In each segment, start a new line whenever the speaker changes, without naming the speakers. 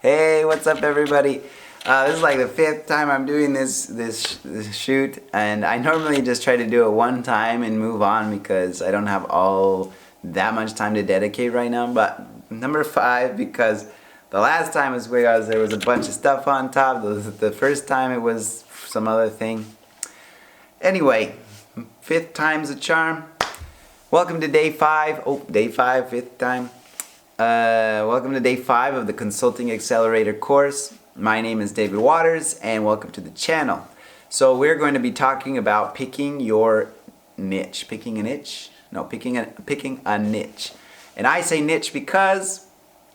Hey, what's up, everybody? This is like the fifth time I'm doing this shoot, and I normally just try to do it one time and move on because I don't have all that much time to dedicate right now. But number five, because the last time was because there was a bunch of stuff on top. The first time it was some other thing. Anyway, fifth time's a charm. Welcome to day five. Oh, day five, fifth time. Welcome to day 5 of the Consulting Accelerator course. My name is David Waters and welcome to the channel. So we're going to be talking about picking your niche. Picking a niche? No, picking a niche. And I say niche because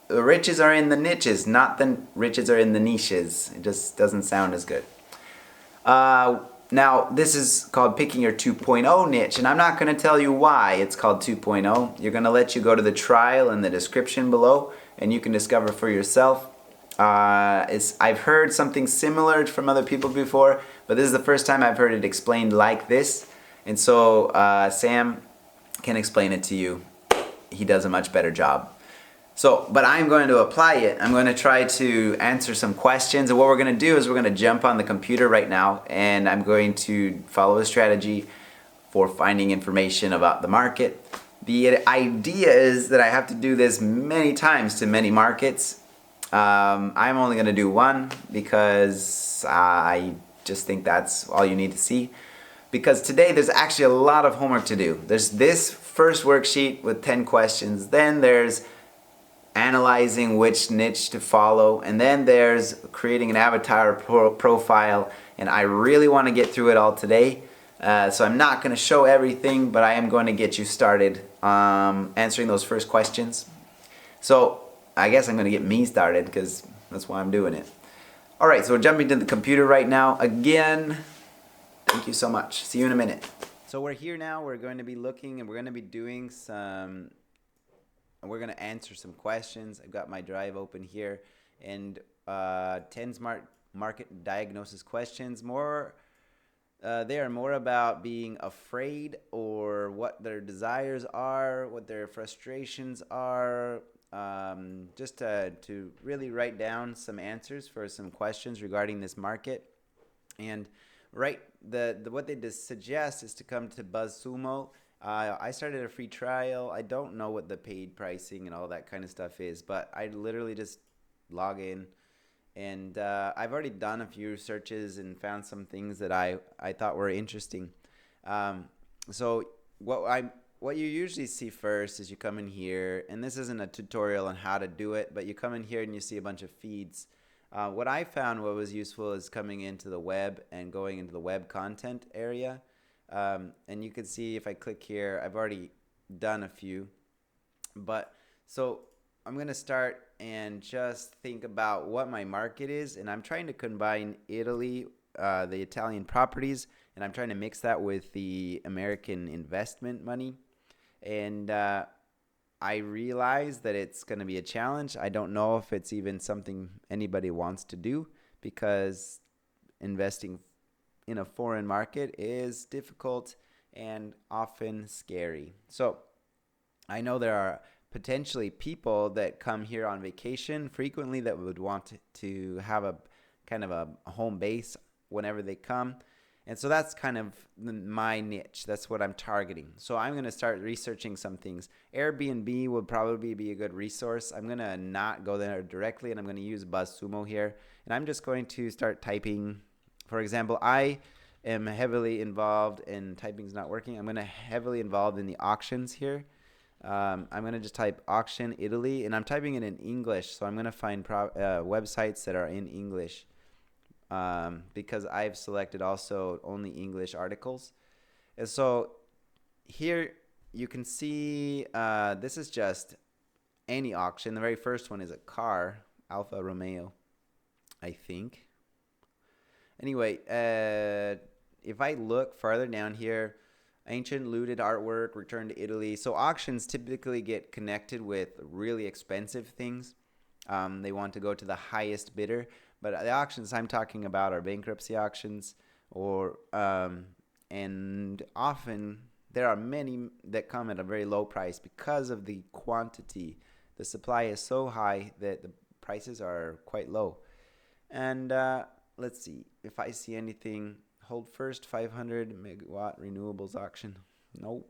the riches are in the niches, not the riches are in the niches. It just doesn't sound as good. Now, this is called picking your 2.0 niche, and I'm not going to tell you why it's called 2.0. You're going to let you go to the trial in the description below, and you can discover for yourself. I've heard something similar from other people before, but this is the first time I've heard it explained like this, and so Sam can explain it to you. He does a much better job. But I'm going to apply it. I'm going to try to answer some questions. And what we're going to do is we're going to jump on the computer right now, and I'm going to follow a strategy for finding information about the market. The idea is that I have to do this many times to many markets. I'm only going to do one because I just think that's all you need to see. Because today there's actually a lot of homework to do. There's this first worksheet with 10 questions. Then there's analyzing which niche to follow, and then there's creating an avatar profile, and I really want to get through it all today, so I'm not going to show everything, but I am going to get you started answering those first questions. So I guess I'm going to get me started because that's why I'm doing it. Alright, so we're jumping to the computer right now. Again, thank you so much. See you in a minute. So we're here now. We're going to be looking, and we're going to be doing we're going to answer some questions. I've got my drive open here, and 10 smart market diagnosis questions. They are more about being afraid, or what their desires are, what their frustrations are, just to really write down some answers for some questions regarding this market. And what they just suggest is to come to BuzzSumo. I started a free trial. I don't know what the paid pricing and all that kind of stuff is, but I literally just log in, and I've already done a few searches and found some things that I thought were interesting. So what you usually see first is you come in here, and this isn't a tutorial on how to do it, but you come in here and you see a bunch of feeds. What I found what was useful is coming into the web and going into the web content area. And you can see if I click here, I've already done a few. So I'm going to start and just think about what my market is. And I'm trying to combine Italy, the Italian properties, and I'm trying to mix that with the American investment money. And I realize that it's going to be a challenge. I don't know if it's even something anybody wants to do, because investing in a foreign market is difficult and often scary. So I know there are potentially people that come here on vacation frequently that would want to have a kind of a home base whenever they come. And so that's kind of my niche. That's what I'm targeting. So I'm going to start researching some things. Airbnb would probably be a good resource. I'm going to not go there directly, and I'm going to use BuzzSumo here. And I'm just going to start typing. For example, I am heavily involved in typing's not working. I'm going to heavily involved in the auctions here. I'm going to just type auction Italy, and I'm typing it in English. So I'm going to find websites that are in English, because I've selected also only English articles. And so here you can see this is just any auction. The very first one is a car, Alfa Romeo, I think. Anyway, if I look farther down here, ancient looted artwork, return to Italy. So auctions typically get connected with really expensive things. They want to go to the highest bidder. But the auctions I'm talking about are bankruptcy auctions, and often there are many that come at a very low price because of the quantity. The supply is so high that the prices are quite low. And let's see if I see anything. Hold first 500 megawatt renewables auction. Nope.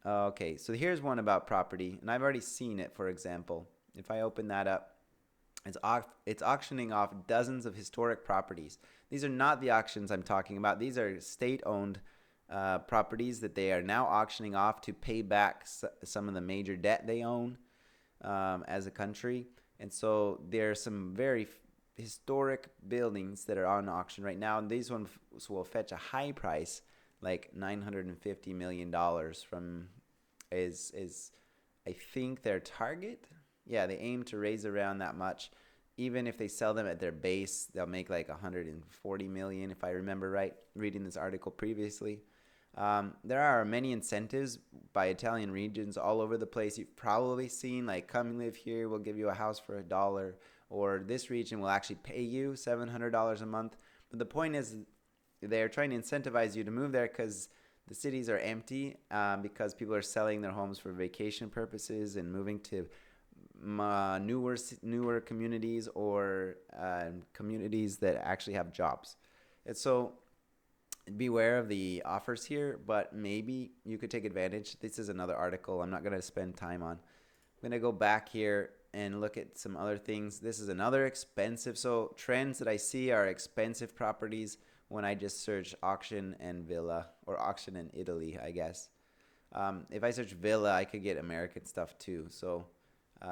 Okay, so here's one about property, and I've already seen it. For example, if I open that up, it's auctioning off dozens of historic properties. These are not the auctions I'm talking about. These are state-owned properties that they are now auctioning off to pay back some of the major debt they own as a country. And so there are some very historic buildings that are on auction right now, and these ones will fetch a high price, like $950 million from is I think their target. Yeah, they aim to raise around that much. Even if they sell them at their base, they'll make like 140 million, if I remember right, reading this article previously. There are many incentives by Italian regions all over the place. You've probably seen, like, come live here, we'll give you a house for $1, or this region will actually pay you $700 a month. But the point is, they're trying to incentivize you to move there because the cities are empty, because people are selling their homes for vacation purposes and moving to newer communities, or communities that actually have jobs. And so beware of the offers here, but maybe you could take advantage. This is another article I'm not going to spend time on. I'm going to go back here and look at some other things. This is another expensive. So trends that I see are expensive properties when I just search auction and villa, or auction in Italy, I guess. If I search villa, I could get American stuff too. So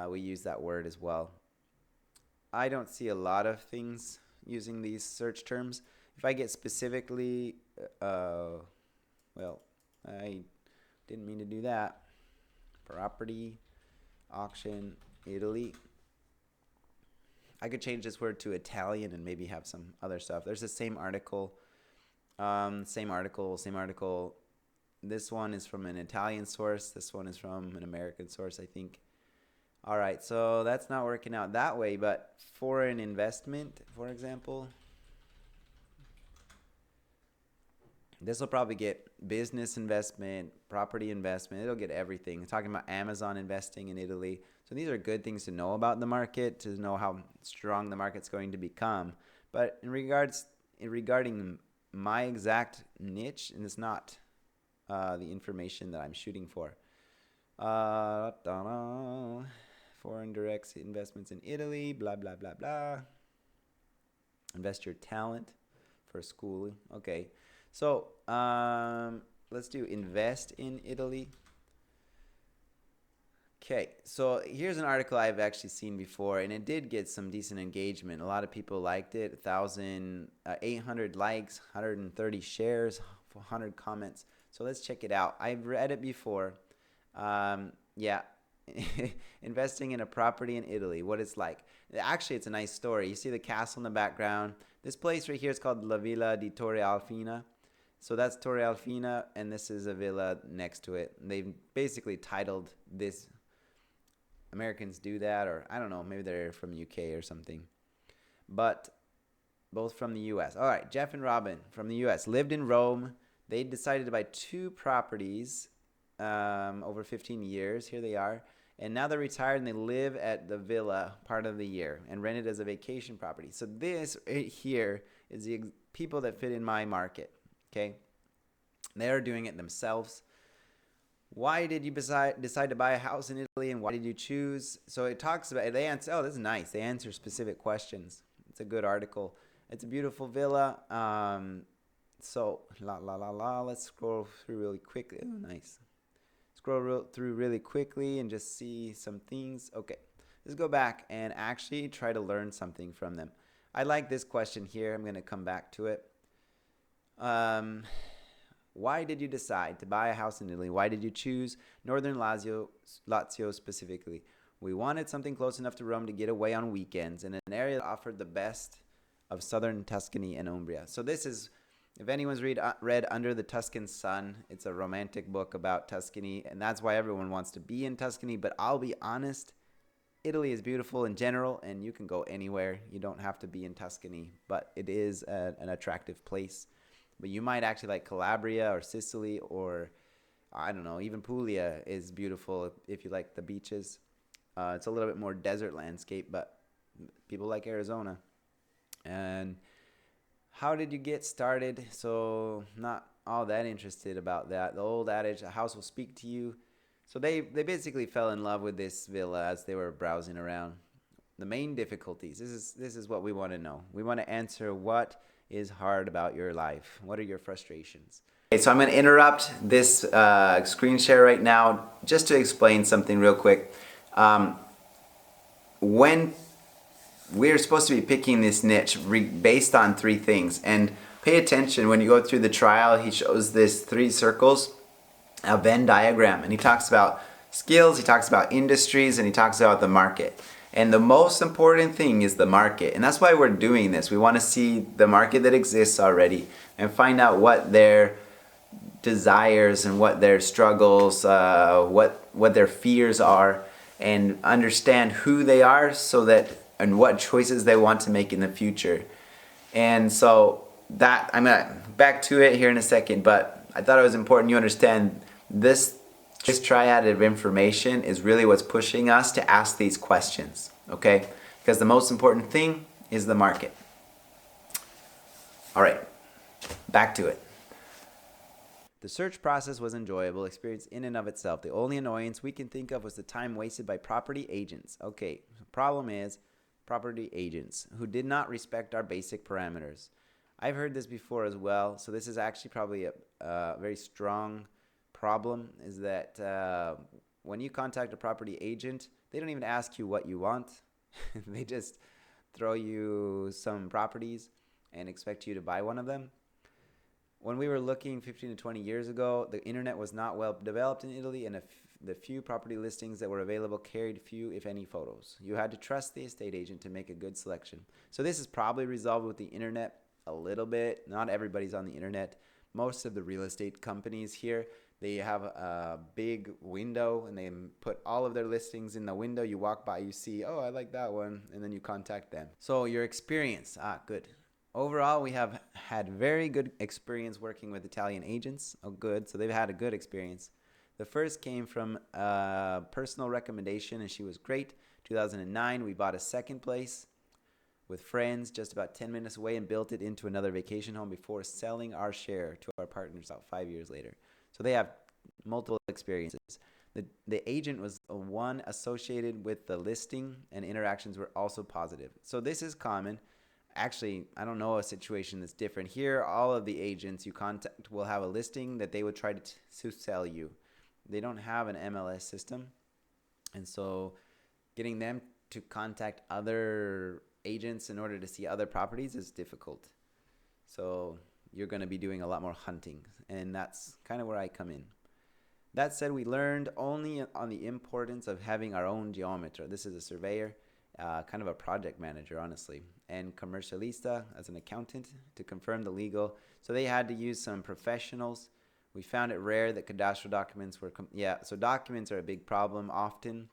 we use that word as well. I don't see a lot of things using these search terms. If I get specifically, well, I didn't mean to do that. Property, auction, Italy. I could change this word to Italian and maybe have some other stuff. There's the same article. Same article. This one is from an Italian source. This one is from an American source, I think. All right, so that's not working out that way, but foreign investment, for example, this will probably get business investment, property investment. It'll get everything. I'm talking about Amazon investing in Italy. So these are good things to know about the market, to know how strong the market's going to become. But regarding my exact niche, and it's not the information that I'm shooting for. Foreign direct investments in Italy, blah, blah, blah, blah. Invest your talent for school. Okay. So let's do invest in Italy. Okay, so here's an article I've actually seen before, and it did get some decent engagement. A lot of people liked it. 800 likes, 130 shares, 100 comments. So let's check it out. I've read it before. Yeah, investing in a property in Italy, what it's like. Actually, it's a nice story. You see the castle in the background. This place right here is called La Villa di Torre Alfina. So that's Torre Alfina, and this is a villa next to it. They've basically titled this, Americans do that, or I don't know, maybe they're from UK or something. But both from the US. All right, Jeff and Robin from the US lived in Rome. They decided to buy 2 properties over 15 years. Here they are. And now they're retired and they live at the villa part of the year and rent it as a vacation property. So this right here is the people that fit in my market. Okay, they're doing it themselves. Why did you decide to buy a house in Italy, and why did you choose? So it talks about, they answer, oh, this is nice. They answer specific questions. It's a good article. It's a beautiful villa. So let's scroll through really quickly. Oh, nice. Scroll through really quickly and just see some things. Okay, let's go back and actually try to learn something from them. I like this question here. I'm going to come back to it. Why did you decide to buy a house in Italy? Why did you choose Northern Lazio specifically? We wanted something close enough to Rome to get away on weekends in an area that offered the best of southern Tuscany and Umbria. So this is, if anyone's read Under the Tuscan Sun, it's a romantic book about Tuscany, and that's why everyone wants to be in Tuscany. But I'll be honest, Italy is beautiful in general, and you can go anywhere. You don't have to be in Tuscany, but it is an attractive place. But you might actually like Calabria or Sicily, or I don't know, even Puglia is beautiful if you like the beaches. It's a little bit more desert landscape, but people like Arizona. And how did you get started? So not all that interested about that. The old adage, a house will speak to you. So they basically fell in love with this villa as they were browsing around. The main difficulties. This is what we want to know. We want to answer what is hard about your life. What are your frustrations? Okay, so I'm going to interrupt this screen share right now just to explain something real quick. When we're supposed to be picking this niche based on three things, and pay attention when you go through the trial. He shows this three circles, a Venn diagram, and he talks about skills, he talks about industries, and he talks about the market. And the most important thing is the market, and that's why we're doing this. We want to see the market that exists already and find out what their desires and what their struggles, what their fears are, and understand who they are, so that and what choices they want to make in the future. And so that I'm gonna back to it here in a second, but I thought it was important you understand this triad of information is really what's pushing us to ask these questions, okay? Because the most important thing is the market. All right, back to it. The search process was an enjoyable experience in and of itself. The only annoyance we can think of was the time wasted by property agents. Okay, the problem is property agents who did not respect our basic parameters. I've heard this before as well, so this is actually probably a very strong problem, is that when you contact a property agent, they don't even ask you what you want. They just throw you some properties and expect you to buy one of them. When we were looking 15 to 20 years ago, the internet was not well developed in Italy, and the few property listings that were available carried few, if any, photos. You had to trust the estate agent to make a good selection. So this is probably resolved with the internet a little bit. Not everybody's on the internet. Most of the real estate companies here, they have a big window and they put all of their listings in the window. You walk by, you see, oh, I like that one, and then you contact them. So your experience, good. Overall, we have had very good experience working with Italian agents. Oh, good. So they've had a good experience. The first came from a personal recommendation, and she was great. 2009, we bought a second place with friends just about 10 minutes away and built it into another vacation home before selling our share to our partners about 5 years later. So they have multiple experiences. The agent was the one associated with the listing, and interactions were also positive. So this is common. Actually, I don't know a situation that's different. Here, all of the agents you contact will have a listing that they would try to sell you. They don't have an MLS system. And so getting them to contact other agents in order to see other properties is difficult. So you're going to be doing a lot more hunting. And that's kind of where I come in. That said, we learned only on the importance of having our own geometer. This is a surveyor. Kind of a project manager, honestly, and commercialista as an accountant to confirm the legal. So they had to use some professionals. We found it rare that cadastral documents were, so documents are a big problem often.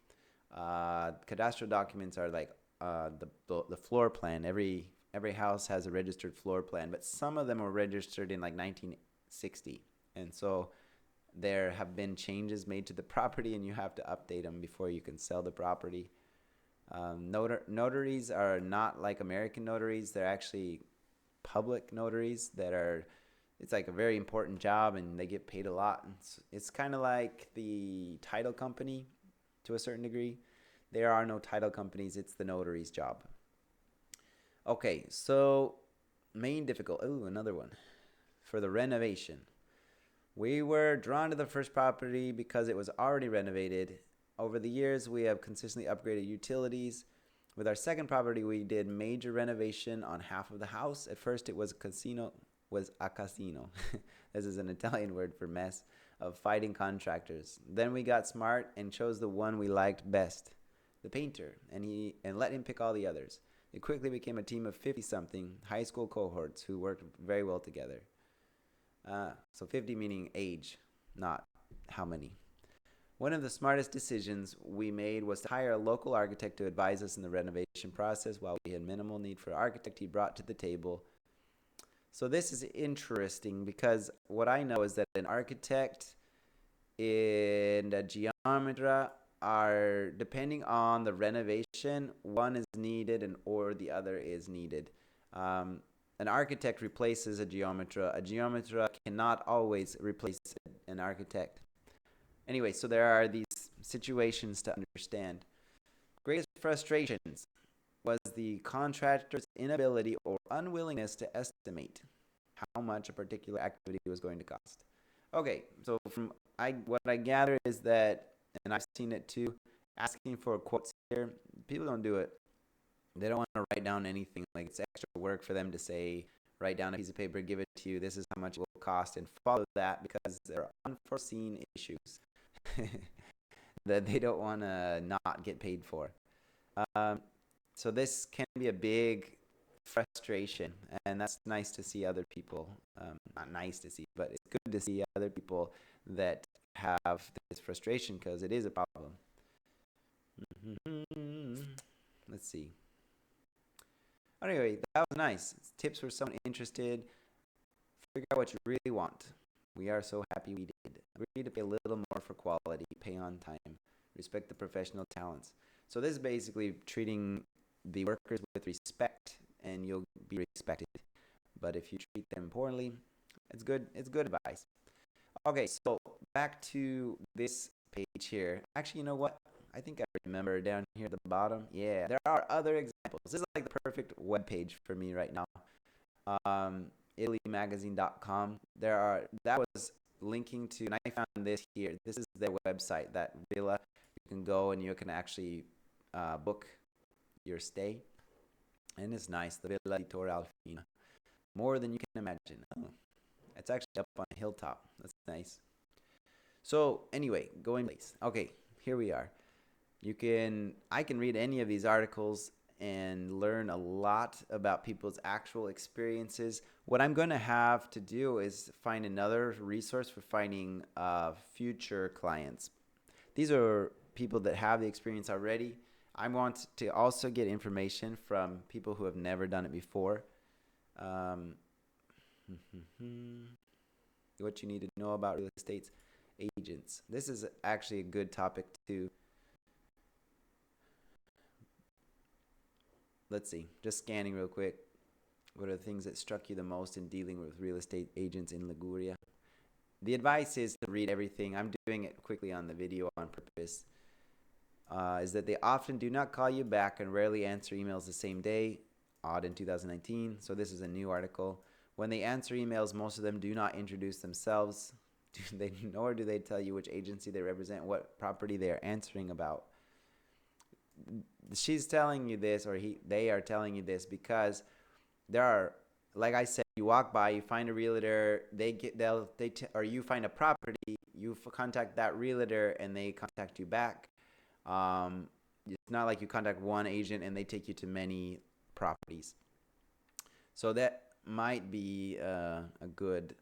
Cadastral documents are like the floor plan. Every house has a registered floor plan, but some of them were registered in like 1960. And so there have been changes made to the property, and you have to update them before you can sell the property. Notaries are not like American notaries. They're actually public notaries it's like a very important job, and they get paid a lot. It's kind of like the title company to a certain degree. There are no title companies. It's the notary's job. Okay, so main difficulty. Oh, another one. For the renovation. We were drawn to the first property because it was already renovated. Over the years, we have consistently upgraded utilities. With our second property, we did major renovation on half of the house. At first, it was a casino. This is an Italian word for mess of fighting contractors. Then we got smart and chose the one we liked best, the painter, and let him pick all the others. It quickly became a team of 50-something high school cohorts who worked very well together. So 50 meaning age, not how many. One of the smartest decisions we made was to hire a local architect to advise us in the renovation process. While we had minimal need for an architect, he brought to the table. So this is interesting because what I know is that an architect and a geometer are depending on the renovation, one is needed and or the other is needed. Um, an architect replaces a geometra. A geometra cannot always replace an architect. Anyway, so there are these situations to understand. Greatest frustrations was the contractor's inability or unwillingness to estimate how much a particular activity was going to cost. Okay, so from what I gather is that, and I've seen it too, asking for quotes here, people don't do it. They don't want to write down anything. Like, it's extra work for them to say, write down a piece of paper, give it to you, this is how much it will cost, and follow that because there are unforeseen issues that they don't want to not get paid for. Um, so this can be a big frustration, and that's nice to see other people. Not nice to see, but it's good to see other people that have this frustration because it is a problem. Let's see. Anyway, that was nice. Tips for someone interested. Figure out what you really want. We are so happy we did. Agree to pay a little more for quality. Pay on time. Respect the professional talents. So this is basically treating the workers with respect, and you'll be respected. But if you treat them poorly, it's good. It's good advice. Okay, so back to this page here. Actually, you know what? I think I remember down here at the bottom. Yeah, there are other examples. This is like the perfect web page for me right now. ItalyMagazine.com. That was linking to, and I found this here. This is their website, that villa. You can go and you can actually book your stay, and it's nice. The Villa di Torre Alfina, more than you can imagine. Oh, it's actually up on a hilltop. That's nice. So anyway, going place. Okay, here we are. I can read any of these articles and learn a lot about people's actual experiences. What I'm going to have to do is find another resource for finding future clients. These are people that have the experience already. I want to also get information from people who have never done it before. What you need to know about real estate agents. This is actually a good topic too. Let's see, just scanning real quick. What are the things that struck you the most in dealing with real estate agents in Liguria? The advice is to read everything. I'm doing it quickly on the video on purpose. Is that they often do not call you back and rarely answer emails the same day. Odd in 2019. So this is a new article. When they answer emails, most of them do not introduce themselves. Nor do they tell you which agency they represent, what property they are answering about. She's telling you this, or they are telling you this because there are, like I said, you walk by, you find a realtor, or you find a property, you contact that realtor, and they contact you back. It's not like you contact one agent and they take you to many properties. So that might be a good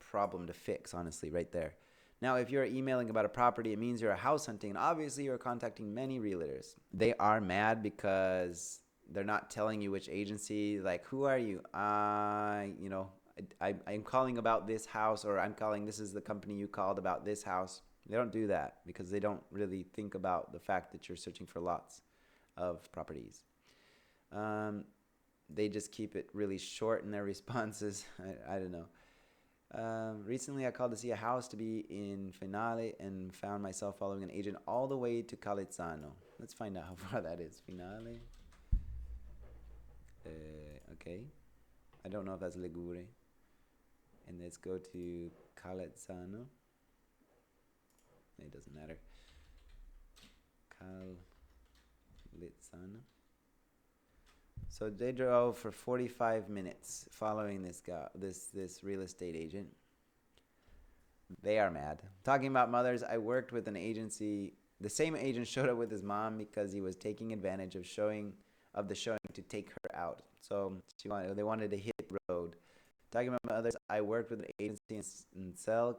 problem to fix, honestly, right there. Now, if you're emailing about a property, it means you're house hunting, and obviously you're contacting many realtors. They are mad because they're not telling you which agency. Like, who are you? I'm calling about this house, or this is the company you called about this house. They don't do that because they don't really think about the fact that you're searching for lots of properties. They just keep it really short in their responses. I don't know. Recently, I called to see a house to be in Finale and found myself following an agent all the way to Calizzano. Let's find out how far that is. Finale. Okay. I don't know if that's Ligure. And let's go to Calizzano. It doesn't matter. Calizzano. So they drove for 45 minutes following this guy, this real estate agent. They are mad. Talking about mothers, I worked with an agency. The same agent showed up with his mom because he was taking advantage of the showing to take her out. So they wanted to hit the road. Talking about mothers, I worked with an agency in Cell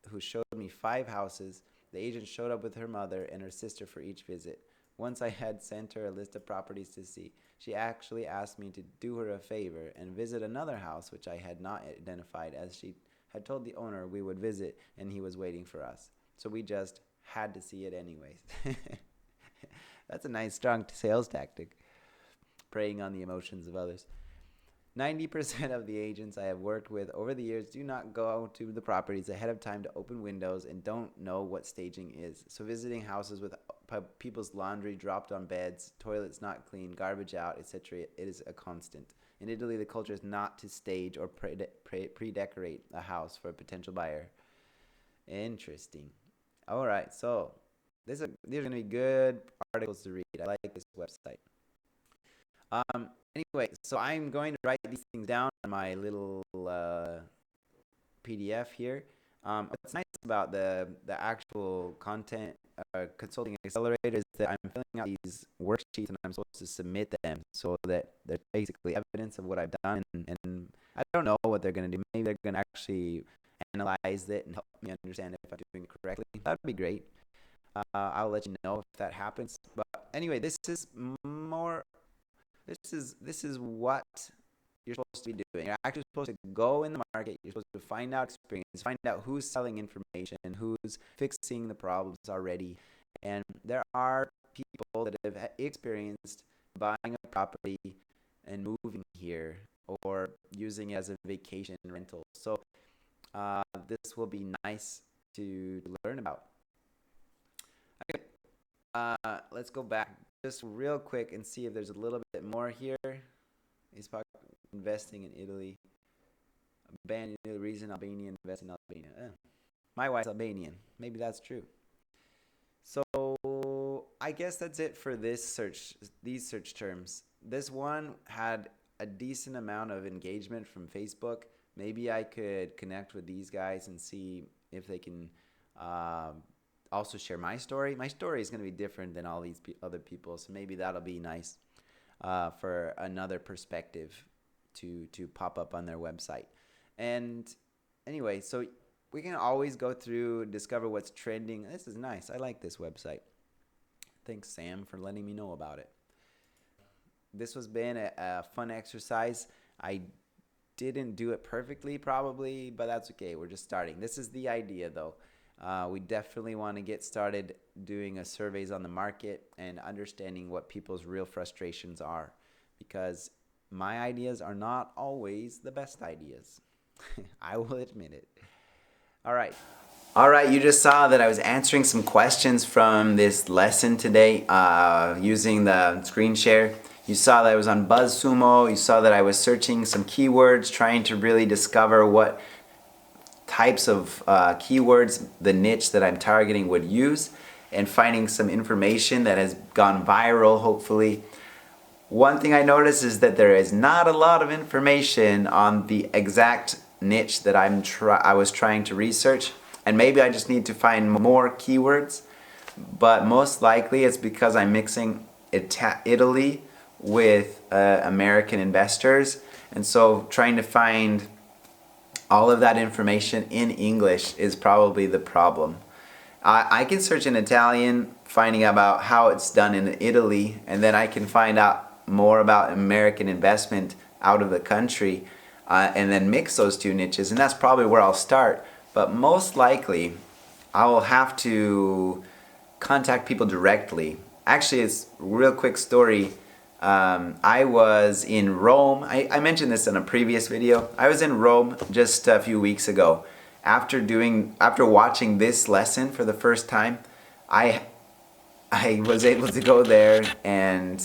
who showed me 5 houses. The agent showed up with her mother and her sister for each visit. Once I had sent her a list of properties to see, she actually asked me to do her a favor and visit another house which I had not identified, as she had told the owner we would visit and he was waiting for us. So we just had to see it anyways. That's a nice, strong sales tactic. Preying on the emotions of others. 90% of the agents I have worked with over the years do not go to the properties ahead of time to open windows and don't know what staging is. So visiting houses with people's laundry dropped on beds, toilets not clean, garbage out, etc. It is a constant. In Italy, the culture is not to stage or pre-decorate a house for a potential buyer. Interesting. All right, so these are going to be good articles to read. I like this website. Anyway, so I'm going to write these things down on my little PDF here. What's nice about the actual content Consulting Accelerator is that I'm filling out these worksheets and I'm supposed to submit them so that they're basically evidence of what I've done. And I don't know what they're going to do. Maybe they're going to actually analyze it and help me understand if I'm doing it correctly. That'd be great. I'll let you know if that happens. But anyway, this is more. This is what you're supposed to be doing. You're actually supposed to go in the market. You're supposed to find out experience, find out who's selling information, who's fixing the problems already. And there are people that have experienced buying a property and moving here or using it as a vacation rental. So this will be nice to learn about. Okay, let's go back just real quick and see if there's a little bit more here. He's investing in Italy. Albania, the reason Albania invests in Albania. My wife's Albanian. Maybe that's true. So I guess that's it for these search terms. This one had a decent amount of engagement from Facebook. Maybe I could connect with these guys and see if they can also share my story. My story is going to be different than all these other people, so maybe that'll be nice for another perspective to pop up on their website. And anyway, so we can always go through, discover what's trending. This is nice. I like this website. Thanks, Sam, for letting me know about it. This has been a fun exercise. I didn't do it perfectly, probably, but that's okay. We're just starting. This is the idea, though. We definitely want to get started doing surveys on the market and understanding what people's real frustrations are, because my ideas are not always the best ideas. I will admit it. All right, you just saw that I was answering some questions from this lesson today using the screen share. You saw that I was on BuzzSumo. You saw that I was searching some keywords, trying to really discover what types of keywords the niche that I'm targeting would use, and finding some information that has gone viral, hopefully. One thing I noticed is that there is not a lot of information on the exact niche that I was trying to research, and maybe I just need to find more keywords, but most likely it's because I'm mixing Italy with American investors, and so trying to find all of that information in English is probably the problem. I can search in Italian, finding about how it's done in Italy, and then I can find out more about American investment out of the country, and then mix those two niches, and that's probably where I'll start. But most likely, I will have to contact people directly. Actually, it's a real quick story. I was in Rome. I mentioned this in a previous video. I was in Rome just a few weeks ago. After watching this lesson for the first time, I was able to go there, and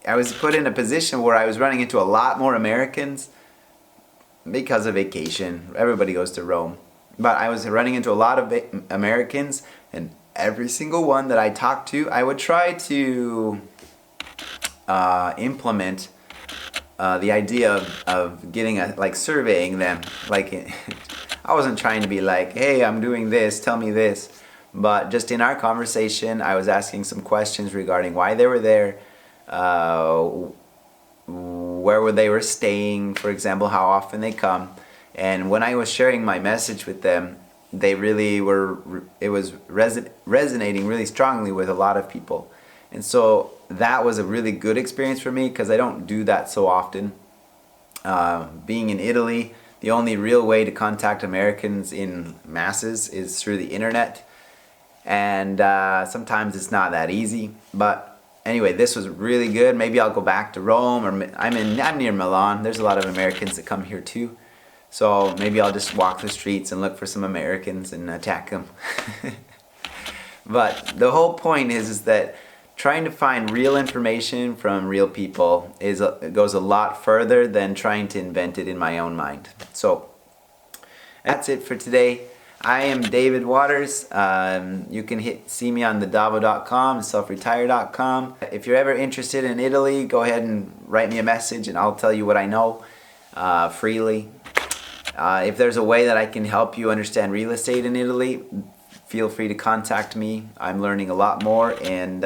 I was put in a position where I was running into a lot more Americans because of vacation. Everybody goes to Rome. But I was running into a lot of Americans, and every single one that I talked to, I would try to implement the idea of getting surveying them. I wasn't trying to be like, hey, I'm doing this, tell me this. But just in our conversation, I was asking some questions regarding why they were there, where they were staying, for example, how often they come. And when I was sharing my message with them, they really were, it was resonating really strongly with a lot of people. And so that was a really good experience for me, because I don't do that so often. Being in Italy, the only real way to contact Americans in masses is through the internet. and sometimes it's not that easy. But anyway, this was really good. Maybe I'll go back to Rome, or I'm near Milan. There's a lot of Americans that come here too. So maybe I'll just walk the streets and look for some Americans and attack them. But the whole point is that trying to find real information from real people goes a lot further than trying to invent it in my own mind. So that's it for today. I am David Waters. You can see me on thedavo.com, selfretire.com. If you're ever interested in Italy, go ahead and write me a message and I'll tell you what I know freely. If there's a way that I can help you understand real estate in Italy, feel free to contact me. I'm learning a lot more and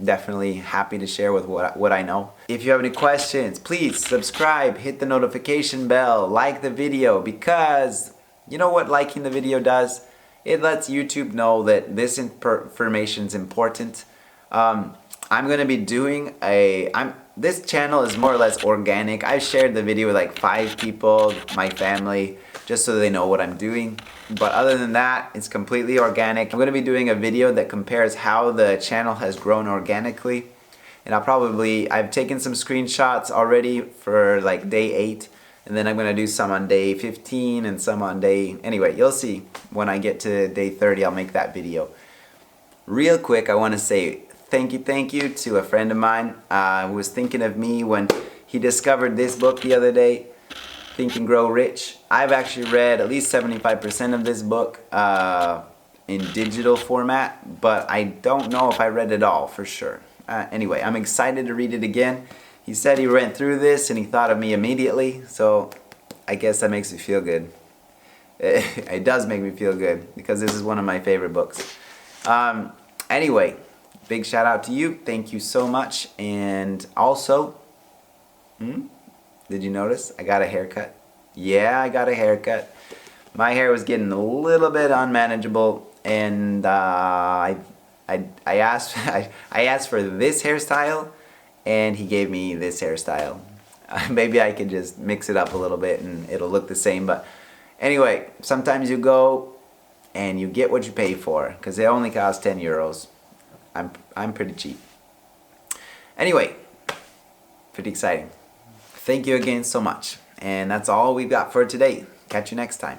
definitely happy to share with what I know. If you have any questions, please subscribe, hit the notification bell, like the video, because you know what liking the video does? It lets YouTube know that this information is important. I'm going to be doing this channel is more or less organic. I've shared the video with like 5 people, my family, just so they know what I'm doing. But other than that, it's completely organic. I'm going to be doing a video that compares how the channel has grown organically. And I've taken some screenshots already for like day 8. And then I'm going to do some on day 15 and some on anyway, you'll see when I get to day 30, I'll make that video. Real quick, I want to say thank you to a friend of mine who was thinking of me when he discovered this book the other day, Think and Grow Rich. I've actually read at least 75% of this book in digital format, but I don't know if I read it all for sure. Anyway, I'm excited to read it again. He said he went through this and he thought of me immediately, so I guess that makes me feel good. It does make me feel good because this is one of my favorite books. Anyway, big shout out to you. Thank you so much. And also, did you notice I got a haircut? Yeah, I got a haircut. My hair was getting a little bit unmanageable, and I asked for this hairstyle, and he gave me this hairstyle. Maybe I could just mix it up a little bit and it'll look the same. But anyway, sometimes you go and you get what you pay for, because it only costs 10 euros. I'm pretty cheap. Anyway, pretty exciting. Thank you again so much. And that's all we've got for today. Catch you next time.